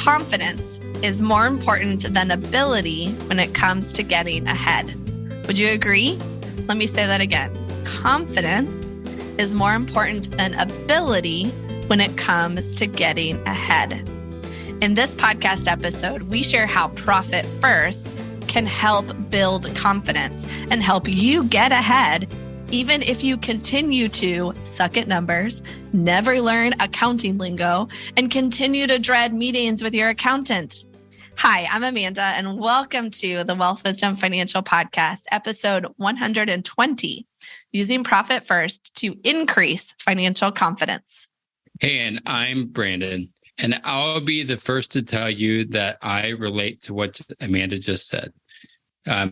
confidence is more important than ability when it comes to getting ahead. Would you agree? Let me say that again. Confidence is more important than ability when it comes to getting ahead. In this podcast episode, we share how Profit First can help build confidence and help you get ahead, even if you continue to suck at numbers, never learn accounting lingo, and continue to dread meetings with your accountant. Hi, I'm Amanda, and welcome to the Wealth Wisdom Financial Podcast, episode 120, using Profit First to increase financial confidence. Hey, and I'm Brandon, and I'll be the first to tell you that I relate to what Amanda just said.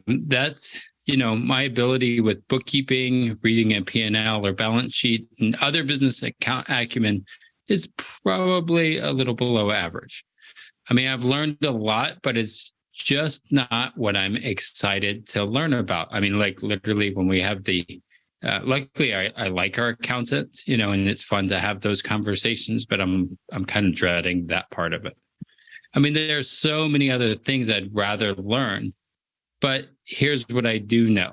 That's my ability with bookkeeping, reading a P&L or balance sheet, and other business account acumen is probably a little below average. I mean, I've learned a lot, but it's just not what I'm excited to learn about. I mean, like literally when we have luckily I like our accountant, and it's fun to have those conversations, but I'm kind of dreading that part of it. I mean, there's so many other things I'd rather learn. But here's what I do know.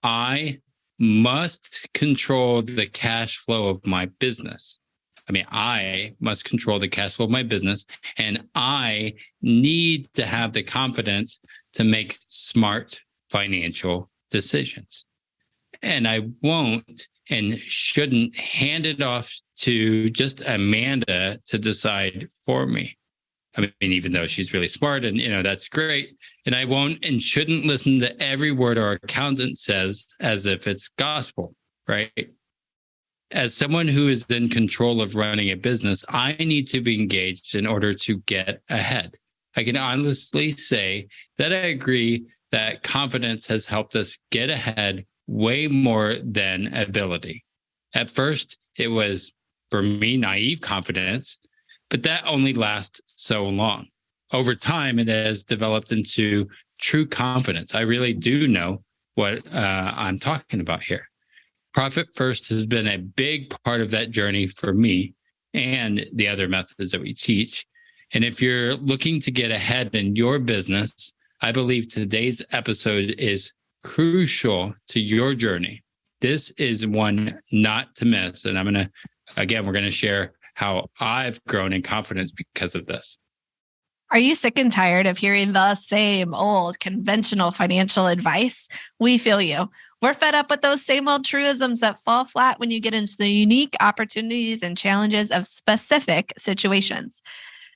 I must control the cash flow of my business. I must control the cash flow of my business, and I need to have the confidence to make smart financial decisions. And I won't and shouldn't hand it off to just Amanda to decide for me. I mean, even though she's really smart and, that's great. And I won't and shouldn't listen to every word our accountant says as if it's gospel, right? As someone who is in control of running a business, I need to be engaged in order to get ahead. I can honestly say that I agree that confidence has helped us get ahead way more than ability. At first, it was, for me, naive confidence, but that only lasts so long. Over time, it has developed into true confidence. I really do know what I'm talking about here. Profit First has been a big part of that journey for me and the other methods that we teach. And if you're looking to get ahead in your business, I believe today's episode is crucial to your journey. This is one not to miss. And we're going to share how I've grown in confidence because of this. Are you sick and tired of hearing the same old conventional financial advice? We feel you. We're fed up with those same old truisms that fall flat when you get into the unique opportunities and challenges of specific situations.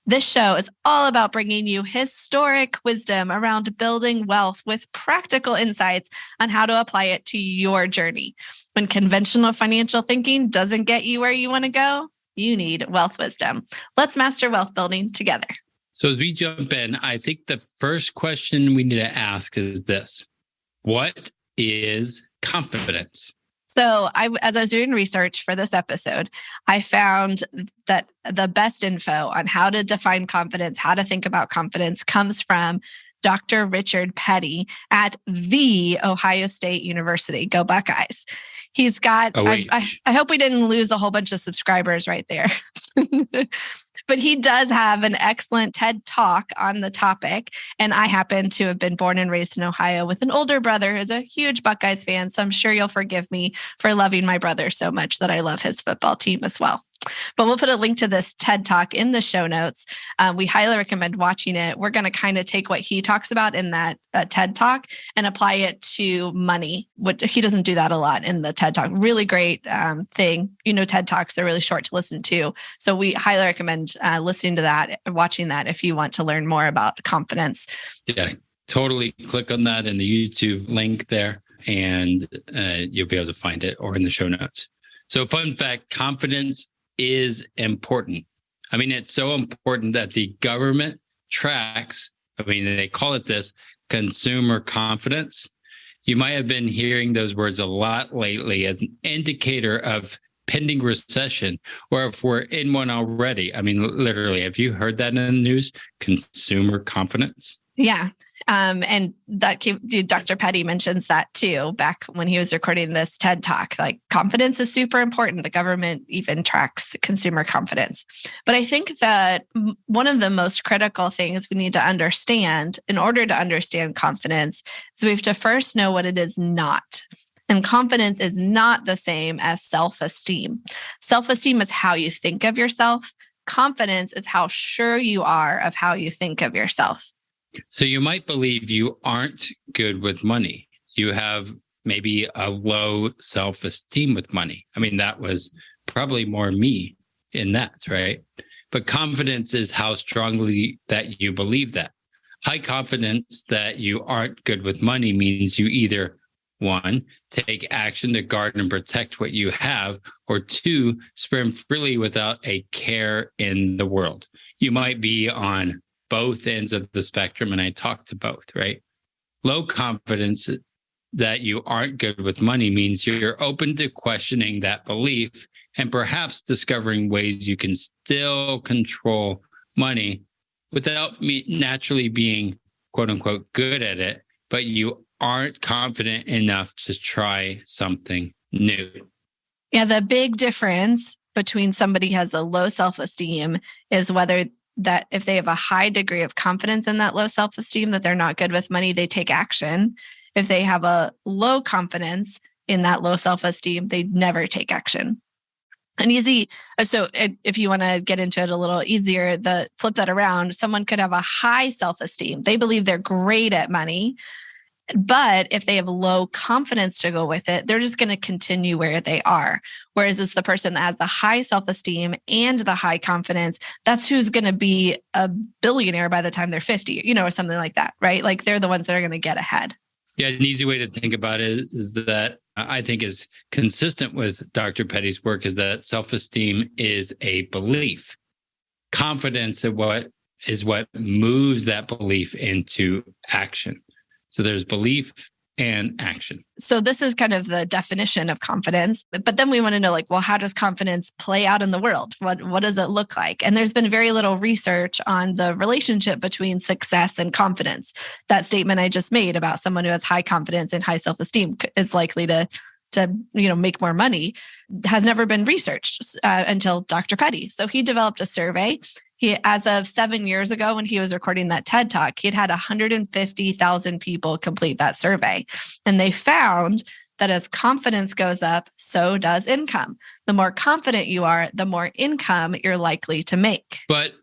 This show is all about bringing you historic wisdom around building wealth with practical insights on how to apply it to your journey. When conventional financial thinking doesn't get you where you want to go, you need wealth wisdom. Let's master wealth building together. So as we jump in, I think the first question we need to ask is this: what is confidence? So as I was doing research for this episode, I found that the best info on how to define confidence, how to think about confidence, comes from Dr. Richard Petty at The Ohio State University. Go Buckeyes. He's got, I hope we didn't lose a whole bunch of subscribers right there. But he does have an excellent TED Talk on the topic. And I happen to have been born and raised in Ohio with an older brother who's a huge Buckeyes fan. So I'm sure you'll forgive me for loving my brother so much that I love his football team as well. But we'll put a link to this TED Talk in the show notes. We highly recommend watching it. We're going to kind of take what he talks about in that TED Talk and apply it to money. He doesn't do that a lot in the TED Talk. Really great thing. TED Talks are really short to listen to. So we highly recommend listening to that, watching that if you want to learn more about confidence. Yeah, totally. Click on that in the YouTube link there and you'll be able to find it, or in the show notes. So fun fact, confidence is important. It's so important that the government tracks, they call it this, consumer confidence. You might have been hearing those words a lot lately as an indicator of pending recession, or if we're in one already. Literally, have you heard that in the news? Consumer confidence? Yeah. And Dr. Petty mentions that too, back when he was recording this TED Talk. Like, confidence is super important. The government even tracks consumer confidence. But I think that one of the most critical things we need to understand in order to understand confidence is we have to first know what it is not. And confidence is not the same as self-esteem. Self-esteem is how you think of yourself. Confidence is how sure you are of how you think of yourself. So you might believe you aren't good with money. You have maybe a low self-esteem with money. I mean, that was probably more me in that, right? But confidence is how strongly that you believe that. High confidence that you aren't good with money means you either, one, take action to guard and protect what you have, or two, spend freely without a care in the world. You might be on both ends of the spectrum, and I talked to both, right? Low confidence that you aren't good with money means you're open to questioning that belief and perhaps discovering ways you can still control money without naturally being, quote unquote, good at it, but you aren't confident enough to try something new. Yeah, the big difference between somebody who has a low self-esteem is whether that if they have a high degree of confidence in that low self-esteem, that they're not good with money, they take action. If they have a low confidence in that low self-esteem, they never take action. So if you want to get into it a little easier, flip that around, someone could have a high self-esteem. They believe they're great at money, but if they have low confidence to go with it, they're just going to continue where they are. Whereas it's the person that has the high self-esteem and the high confidence, that's who's going to be a billionaire by the time they're 50, or something like that, right? Like, they're the ones that are going to get ahead. Yeah, an easy way to think about it is that I think is consistent with Dr. Petty's work is that self-esteem is a belief. Confidence is what moves that belief into action. So there's belief and action. So this is kind of the definition of confidence. But then we want to know, like, well, how does confidence play out in the world? What does it look like? And there's been very little research on the relationship between success and confidence. That statement I just made about someone who has high confidence and high self-esteem is likely to make more money has never been researched until Dr. Petty. So he developed a survey. As of 7 years ago, when he was recording that TED Talk, he had 150,000 people complete that survey. And they found that as confidence goes up, so does income. The more confident you are, the more income you're likely to make. But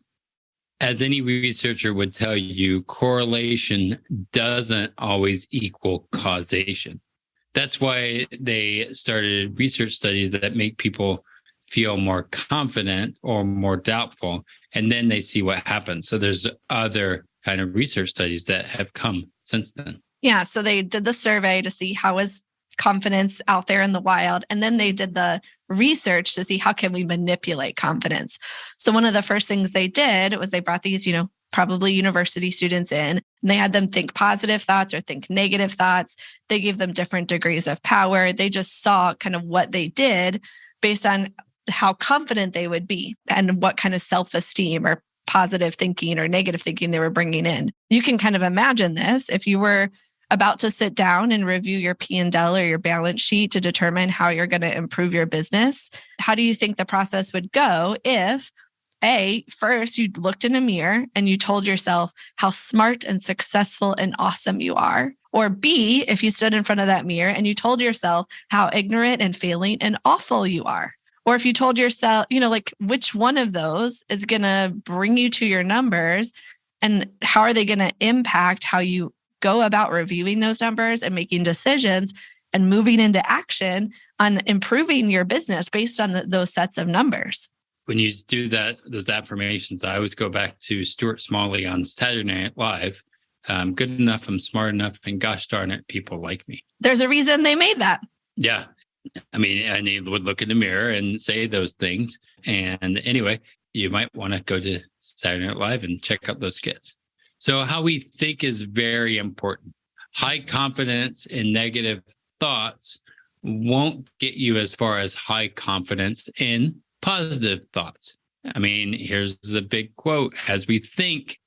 as any researcher would tell you, correlation doesn't always equal causation. That's why they started research studies that make people feel more confident or more doubtful, and then they see what happens. So there's other kind of research studies that have come since then. Yeah, so they did the survey to see how is confidence out there in the wild, and then they did the research to see how can we manipulate confidence. So one of the first things they did was they brought these, probably university students in, and they had them think positive thoughts or think negative thoughts. They gave them different degrees of power. They just saw kind of what they did based on how confident they would be and what kind of self-esteem or positive thinking or negative thinking they were bringing in. You can kind of imagine this if you were about to sit down and review your P&L or your balance sheet to determine how you're going to improve your business. How do you think the process would go if first you looked in a mirror and you told yourself how smart and successful and awesome you are? Or B, if you stood in front of that mirror and you told yourself how ignorant and failing and awful you are? Or if you told yourself, which one of those is going to bring you to your numbers, and how are they going to impact how you go about reviewing those numbers and making decisions and moving into action on improving your business based on those sets of numbers? When you do those affirmations, I always go back to Stuart Smalley on Saturday Night Live. I'm good enough, I'm smart enough, and gosh darn it, people like me. There's a reason they made that. Yeah. I mean, and he would look in the mirror and say those things. And anyway, you might want to go to Saturday Night Live and check out those skits. So how we think is very important. High confidence in negative thoughts won't get you as far as high confidence in positive thoughts. I mean, here's the big quote: as we think,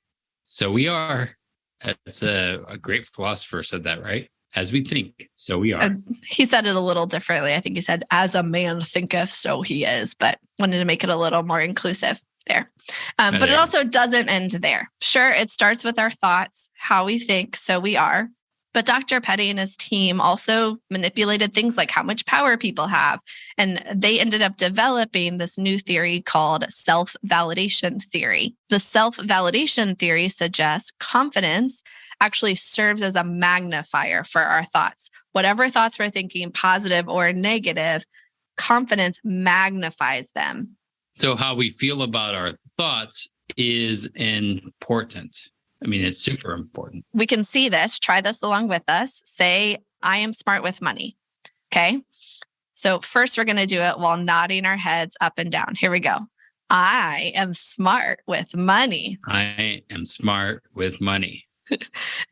so we are. That's a great philosopher said that, right? As we think, so we are. He said it a little differently. I think he said, as a man thinketh, so he is, but wanted to make it a little more inclusive there. But it also doesn't end there. Sure, it starts with our thoughts, how we think, so we are. But Dr. Petty and his team also manipulated things like how much power people have. And they ended up developing this new theory called self-validation theory. The self-validation theory suggests confidence actually serves as a magnifier for our thoughts. Whatever thoughts we're thinking, positive or negative, confidence magnifies them. So how we feel about our thoughts is important. I mean, it's super important. We can see this. Try this along with us. Say, I am smart with money. Okay. So first we're going to do it while nodding our heads up and down. Here we go. I am smart with money. I am smart with money.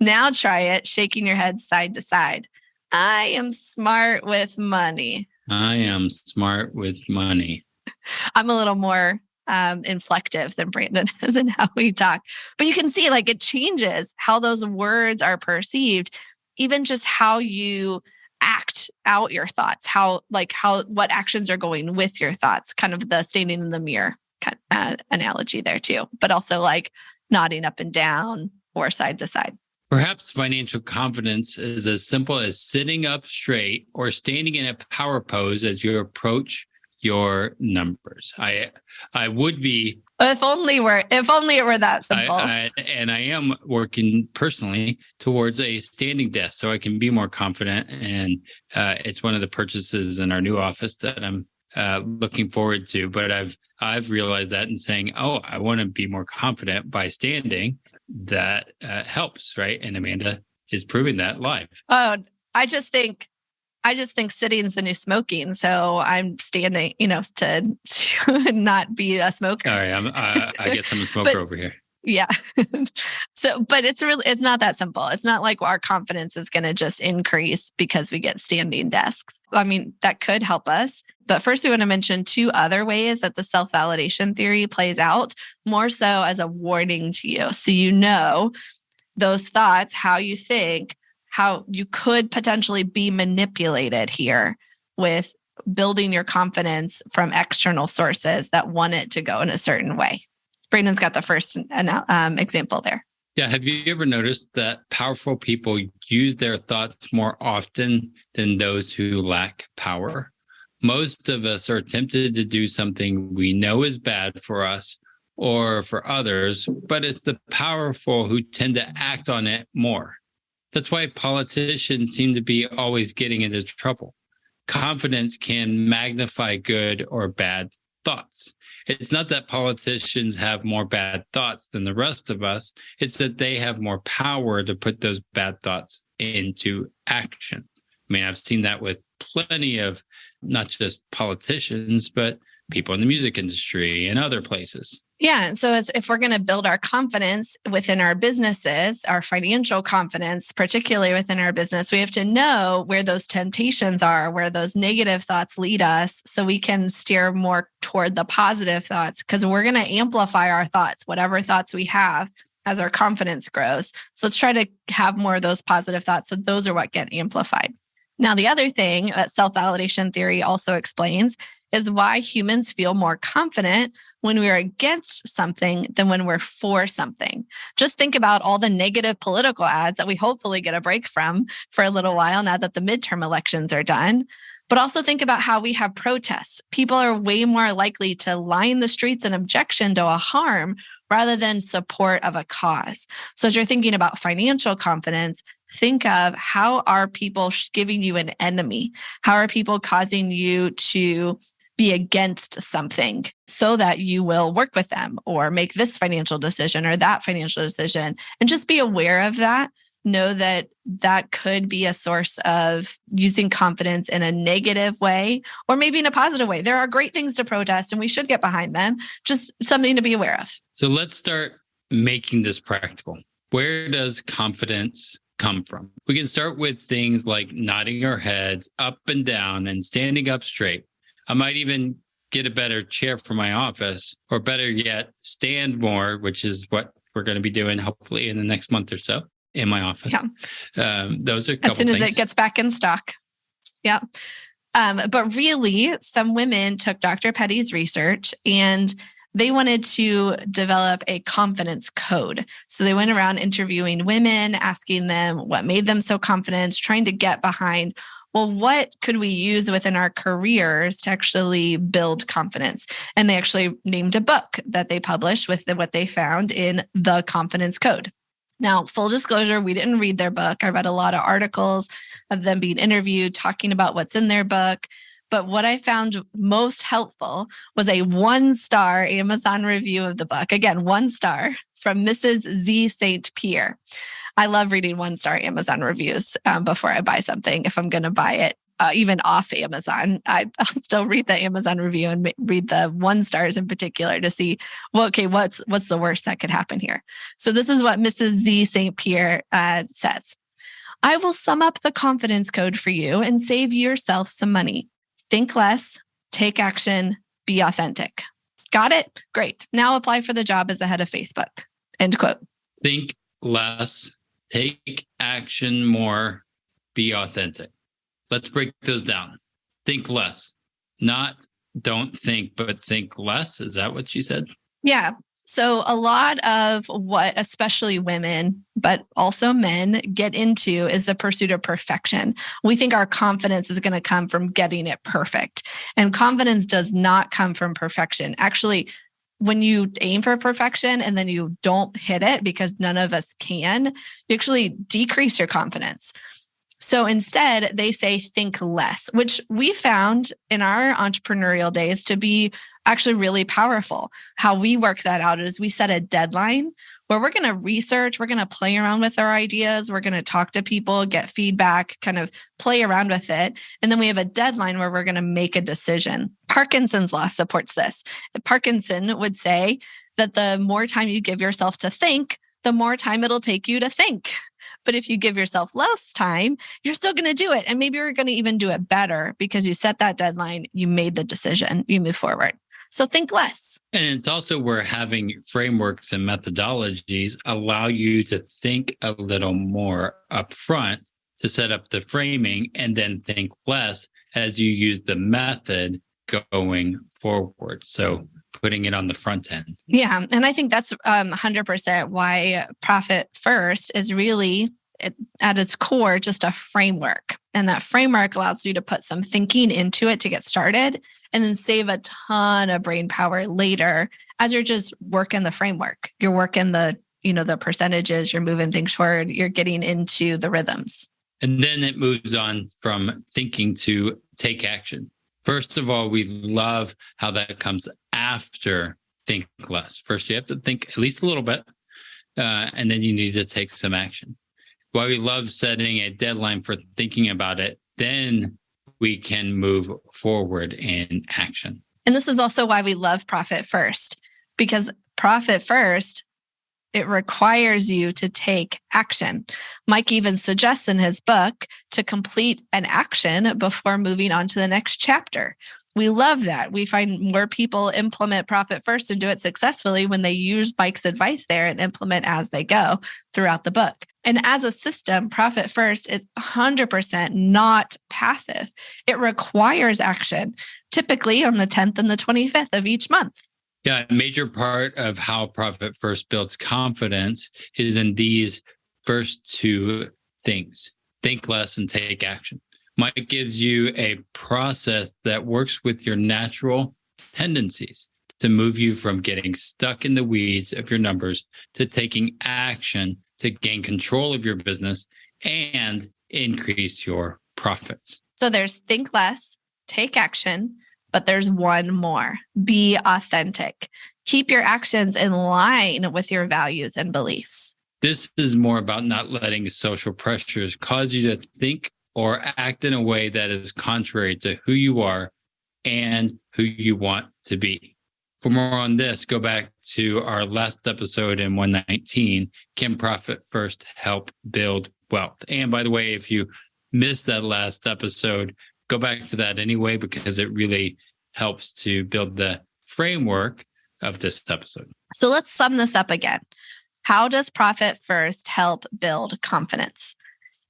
Now try it, shaking your head side to side. I am smart with money. I am smart with money. I'm a little more inflective than Brandon is in how we talk. But you can see like it changes how those words are perceived, even just how you act out your thoughts, what actions are going with your thoughts, kind of the standing in the mirror analogy there too, but also like nodding up and down or side to side. Perhaps financial confidence is as simple as sitting up straight or standing in a power pose as you approach your numbers. I would be. If only it were that simple. And I am working personally towards a standing desk so I can be more confident. And it's one of the purchases in our new office that I'm looking forward to. But I've realized that and saying, oh, I want to be more confident by standing. That helps, right? And Amanda is proving that live. Oh, I just think sitting is the new smoking. So I'm standing, to not be a smoker. All right. I guess I'm a smoker over here. Yeah. But it's not that simple. It's not like our confidence is going to just increase because we get standing desks. I mean, that could help us. But first, we want to mention two other ways that the self-validation theory plays out, more so as a warning to you. So those thoughts, how you think, how you could potentially be manipulated here with building your confidence from external sources that want it to go in a certain way. Brandon's got the first example there. Yeah. Have you ever noticed that powerful people use their thoughts more often than those who lack power? Most of us are tempted to do something we know is bad for us or for others, but it's the powerful who tend to act on it more. That's why politicians seem to be always getting into trouble. Confidence can magnify good or bad thoughts. It's not that politicians have more bad thoughts than the rest of us. It's that they have more power to put those bad thoughts into action. I mean, I've seen that with plenty of not just politicians, but people in the music industry and other places. Yeah. So if we're going to build our confidence within our businesses, our financial confidence, particularly within our business, we have to know where those temptations are, where those negative thoughts lead us, so we can steer more toward the positive thoughts, because we're going to amplify our thoughts, whatever thoughts we have, as our confidence grows. So let's try to have more of those positive thoughts. So those are what get amplified. Now, the other thing that self-validation theory also explains is why humans feel more confident when we're against something than when we're for something. Just think about all the negative political ads that we hopefully get a break from for a little while now that the midterm elections are done. But also think about how we have protests. People are way more likely to line the streets in objection to a harm rather than support of a cause. So as you're thinking about financial confidence, think of how are people giving you an enemy? How are people causing you to be against something so that you will work with them or make this financial decision or that financial decision? And just be aware of that. Know that that could be a source of using confidence in a negative way or maybe in a positive way. There are great things to protest and we should get behind them. Just something to be aware of. So let's start making this practical. Where does confidence come from? We can start with things like nodding our heads up and down and standing up straight. I might even get a better chair for my office, or better yet, stand more, which is what we're going to be doing hopefully in the next month or so. in my office. Yeah. Those are a couple as soon as things. it gets back in stock. Yeah. But really, some women took Dr. Petty's research and they wanted to develop a confidence code. So they went around interviewing women, asking them what made them so confident, trying to get behind, well, what could we use within our careers to actually build confidence? And they actually named a book that they published with what they found in The Confidence Code. Now, full disclosure, we didn't read their book. I read a lot of articles of them being interviewed, talking about what's in their book. But what I found most helpful was a 1-star Amazon review of the book. Again, 1 star from Mrs. Z. St. Pierre. I love reading 1-star Amazon reviews before I buy something. If I'm going to buy it, even off Amazon, I'll still read the Amazon review and read the 1 stars in particular to see, well, okay, what's the worst that could happen here? So this is what Mrs. Z. St. Pierre says. I will sum up the confidence code for you and save yourself some money. Think less, take action, be authentic. Got it? Great. Now apply for the job as the head of Facebook. End quote. Think less, take action more, be authentic. Let's break those down. Think less, not don't think, but think less. Is that what she said? Yeah. So a lot of what especially women, but also men get into is the pursuit of perfection. We think our confidence is going to come from getting it perfect. And confidence does not come from perfection. Actually, when you aim for perfection and then you don't hit it, because none of us can, you actually decrease your confidence. So instead, they say think less, which we found in our entrepreneurial days to be actually really powerful. How we work that out is we set a deadline where we're going to research, we're going to play around with our ideas, we're going to talk to people, get feedback, kind of play around with it. And then we have a deadline where we're going to make a decision. Parkinson's law supports this. Parkinson would say that the more time you give yourself to think, the more time it'll take you to think. But if you give yourself less time, you're still going to do it. And maybe you're going to even do it better because you set that deadline, you made the decision, you move forward. So think less. And it's also where having frameworks and methodologies allow you to think a little more upfront to set up the framing and then think less as you use the method going forward. So putting it on the front end. Yeah. And I think that's 100% why Profit First is really at its core just a framework. And that framework allows you to put some thinking into it to get started and then save a ton of brain power later as you're just working the framework. You're working the percentages, you're moving things forward, you're getting into the rhythms. And then it moves on from thinking to take action. First of all, we love how that comes after think less. First, you have to think at least a little bit, and then you need to take some action. While we love setting a deadline for thinking about it, then we can move forward in action. And this is also why we love Profit First, because Profit First, it requires you to take action. Mike even suggests in his book to complete an action before moving on to the next chapter. We love that. We find more people implement Profit First and do it successfully when they use Mike's advice there and implement as they go throughout the book. And as a system, Profit First is 100% not passive. It requires action, typically on the 10th and the 25th of each month. Yeah, a major part of how Profit First builds confidence is in these first two things: think less and take action. Mike gives you a process that works with your natural tendencies to move you from getting stuck in the weeds of your numbers to taking action to gain control of your business and increase your profits. So there's think less, take action, but there's one more: be authentic. Keep your actions in line with your values and beliefs. This is more about not letting social pressures cause you to think or act in a way that is contrary to who you are and who you want to be. For more on this, go back to our last episode in 119, Can Profit First Help Build Wealth? And by the way, if you missed that last episode, go back to that anyway, because it really helps to build the framework of this episode. So let's sum this up again. How does Profit First help build confidence?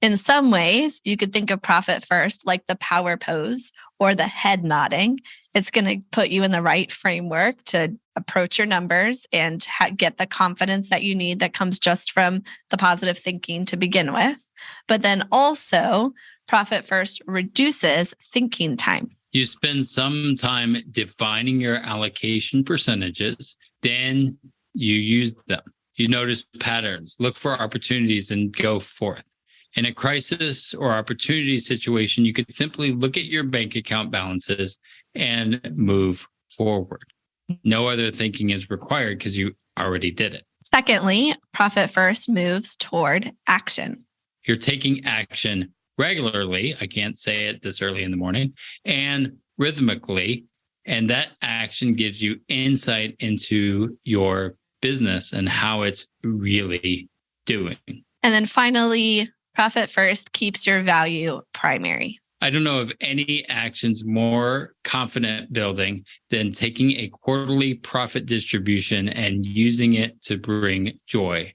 In some ways, you could think of Profit First like the power pose or the head nodding. It's going to put you in the right framework to approach your numbers and get the confidence that you need that comes just from the positive thinking to begin with. But then also, Profit First reduces thinking time. You spend some time defining your allocation percentages, then you use them. You notice patterns, look for opportunities, and go forth. In a crisis or opportunity situation, you could simply look at your bank account balances and move forward. No other thinking is required because you already did it. Secondly, Profit First moves toward action. You're taking action regularly. I can't say it this early in the morning, and rhythmically. And that action gives you insight into your business and how it's really doing. And then finally, Profit First keeps your value primary. I don't know of any actions more confident building than taking a quarterly profit distribution and using it to bring joy.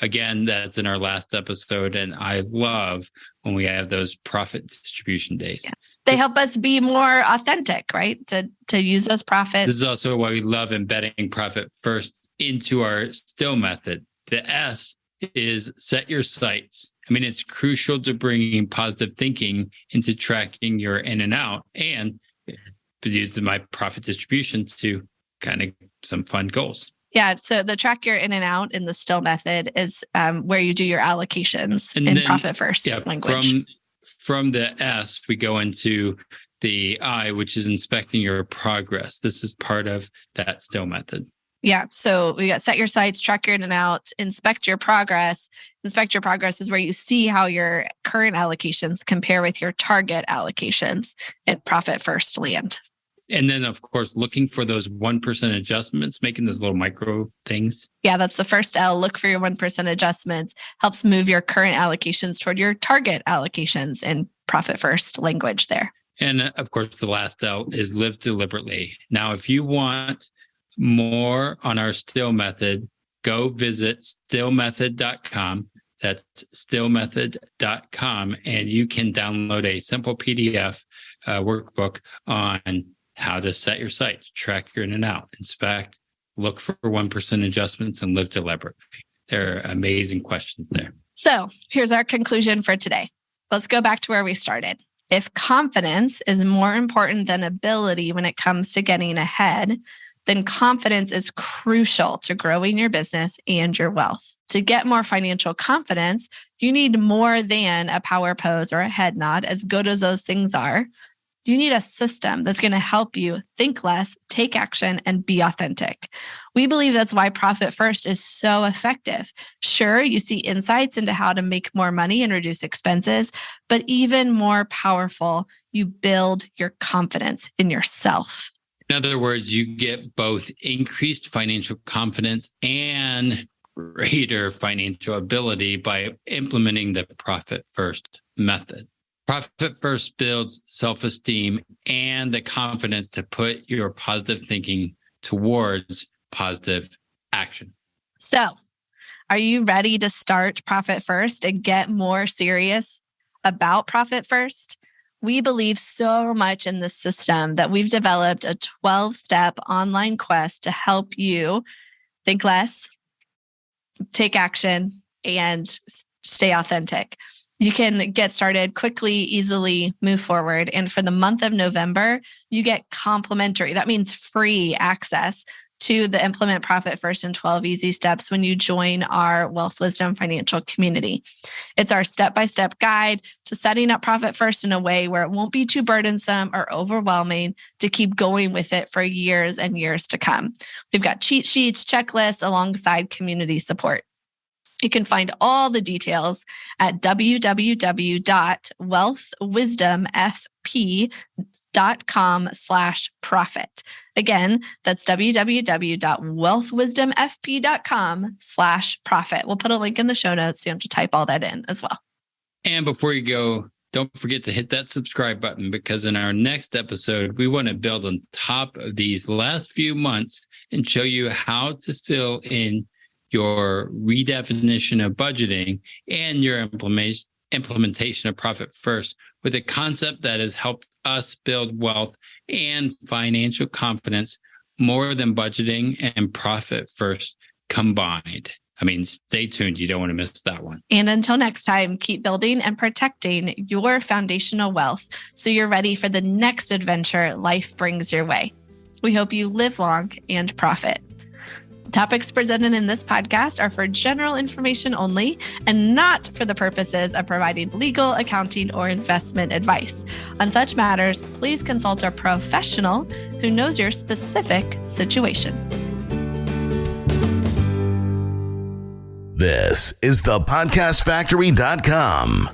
Again, that's in our last episode, and I love when we have those profit distribution days. Yeah. They help us be more authentic, right? To use those profits. This is also why we love embedding Profit First into our still method. The S is set your sights. I mean, it's crucial to bringing positive thinking into tracking your in and out, and use my profit distribution to kind of some fun goals. Yeah. So the track your in and out in the still method is where you do your allocations And in then, Profit First language. From the S, we go into the I, which is inspecting your progress. This is part of that still method. Yeah. So we got set your sights, track your in and out, inspect your progress. Inspect your progress is where you see how your current allocations compare with your target allocations at Profit First land. And then, of course, looking for those 1% adjustments, making those little micro things. Yeah, that's the first L. Look for your 1% adjustments. Helps move your current allocations toward your target allocations in Profit First language there. And of course, the last L is live deliberately. Now, if you want more on our still method, go visit stillmethod.com. That's stillmethod.com. And you can download a simple PDF workbook on how to set your sights, track your in and out, inspect, look for 1% adjustments, and live deliberately. There are amazing questions there. So here's our conclusion for today. Let's go back to where we started. If confidence is more important than ability when it comes to getting ahead, then confidence is crucial to growing your business and your wealth. To get more financial confidence, you need more than a power pose or a head nod, as good as those things are. You need a system that's going to help you think less, take action, and be authentic. We believe that's why Profit First is so effective. Sure, you see insights into how to make more money and reduce expenses, but even more powerful, you build your confidence in yourself. In other words, you get both increased financial confidence and greater financial ability by implementing the Profit First method. Profit First builds self-esteem and the confidence to put your positive thinking towards positive action. So, are you ready to start Profit First and get more serious about Profit First? We believe so much in this system that we've developed a 12-step online quest to help you think less, take action, and stay authentic. You can get started quickly, easily, move forward. And for the month of November, you get complimentary. That means free access to the Implement Profit First in 12 Easy Steps when you join our Wealth Wisdom financial community. It's our step-by-step guide to setting up Profit First in a way where it won't be too burdensome or overwhelming to keep going with it for years and years to come. We've got cheat sheets, checklists, alongside community support. You can find all the details at www.wealthwisdomfp.com/profit. Again, that's www.wealthwisdomfp.com/profit. We'll put a link in the show notes so you don't have to type all that in as well. And before you go, don't forget to hit that subscribe button, because in our next episode, we want to build on top of these last few months and show you how to fill in your redefinition of budgeting, and your implementation of profit first with a concept that has helped us build wealth and financial confidence more than budgeting and profit first combined. I mean, stay tuned. You don't want to miss that one. And until next time, keep building and protecting your foundational wealth so you're ready for the next adventure life brings your way. We hope you live long and profit. Topics presented in this podcast are for general information only and not for the purposes of providing legal, accounting, or investment advice. On such matters, please consult a professional who knows your specific situation. This is thepodcastfactory.com.